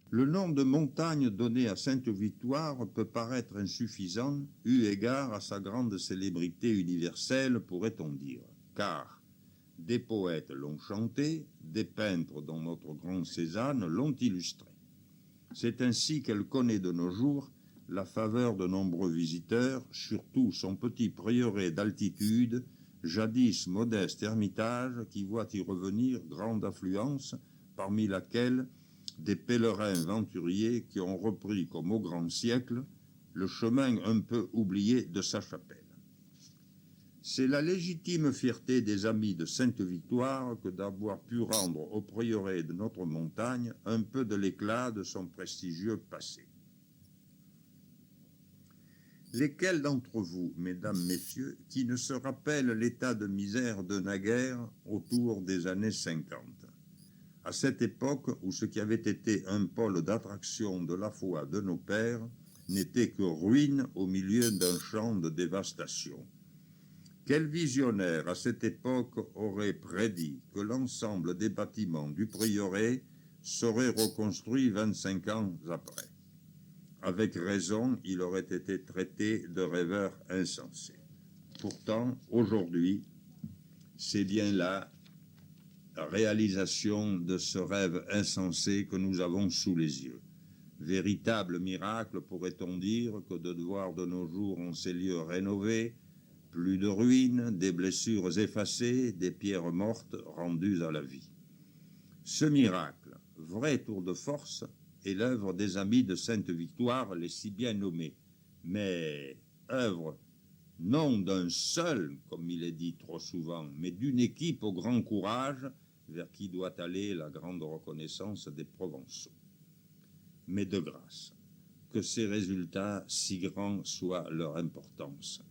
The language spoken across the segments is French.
Le nom de montagne donné à Sainte-Victoire peut paraître insuffisant eu égard à sa grande célébrité universelle, pourrait-on dire, car des poètes l'ont chanté, des peintres dont notre grand Cézanne l'ont illustré. C'est ainsi qu'elle connaît de nos jours la faveur de nombreux visiteurs, surtout son petit prieuré d'altitude, jadis modeste ermitage, qui voit y revenir grande affluence, parmi laquelle des pèlerins venturiers qui ont repris, comme au grand siècle, le chemin un peu oublié de sa chapelle. C'est la légitime fierté des amis de Sainte-Victoire que d'avoir pu rendre au prieuré de notre montagne un peu de l'éclat de son prestigieux passé. Lesquels d'entre vous, mesdames, messieurs, qui ne se rappellent l'état de misère de naguère autour des années 50, à cette époque où ce qui avait été un pôle d'attraction de la foi de nos pères n'était que ruine au milieu d'un champ de dévastation. Quel visionnaire à cette époque aurait prédit que l'ensemble des bâtiments du prieuré serait reconstruit 25 ans après? Avec raison, il aurait été traité de rêveur insensé. Pourtant, aujourd'hui, c'est bien là la réalisation de ce rêve insensé que nous avons sous les yeux. Véritable miracle, pourrait-on dire, que de voir de nos jours en ces lieux rénovés, plus de ruines, des blessures effacées, des pierres mortes rendues à la vie. Ce miracle, vrai tour de force, est l'œuvre des amis de Sainte-Victoire, les si bien nommés, mais œuvre non d'un seul, comme il est dit trop souvent, mais d'une équipe au grand courage, vers qui doit aller la grande reconnaissance des Provençaux. Mais de grâce, que ces résultats, si grands soient leur importance,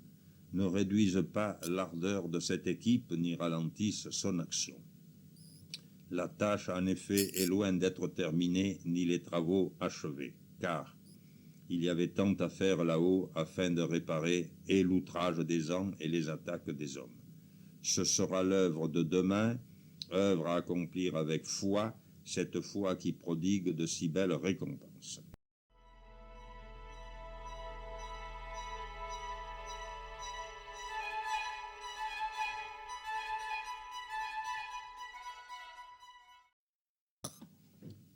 ne réduisent pas l'ardeur de cette équipe ni ralentissent son action. La tâche, en effet, est loin d'être terminée, ni les travaux achevés, car il y avait tant à faire là-haut afin de réparer et l'outrage des ans et les attaques des hommes. Ce sera l'œuvre de demain, œuvre à accomplir avec foi, cette foi qui prodigue de si belles récompenses.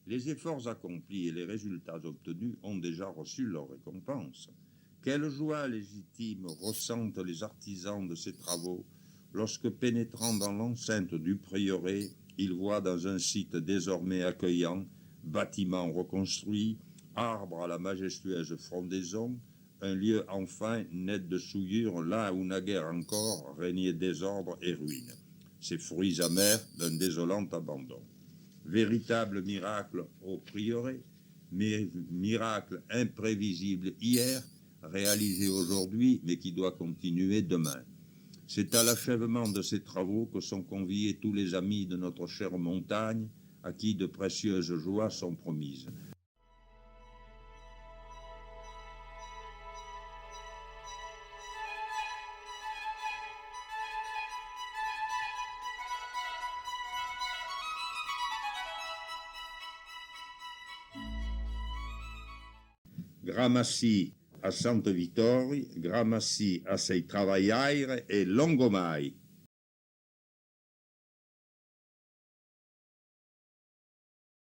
Les efforts accomplis et les résultats obtenus ont déjà reçu leur récompense. Quelle joie légitime ressentent les artisans de ces travaux lorsque, pénétrant dans l'enceinte du prieuré, ils voient dans un site désormais accueillant, bâtiments reconstruits, arbres à la majestueuse frondaison, un lieu enfin net de souillure là où naguère encore régnait désordre et ruine. Ces fruits amers d'un désolant abandon. Véritable miracle au prieuré, mais miracle imprévisible hier, réalisé aujourd'hui, mais qui doit continuer demain. C'est à l'achèvement de ces travaux que sont conviés tous les amis de notre chère montagne, à qui de précieuses joies sont promises. Gramassi a Santa Vittoria, gramassi a sei travagliaire e longomai.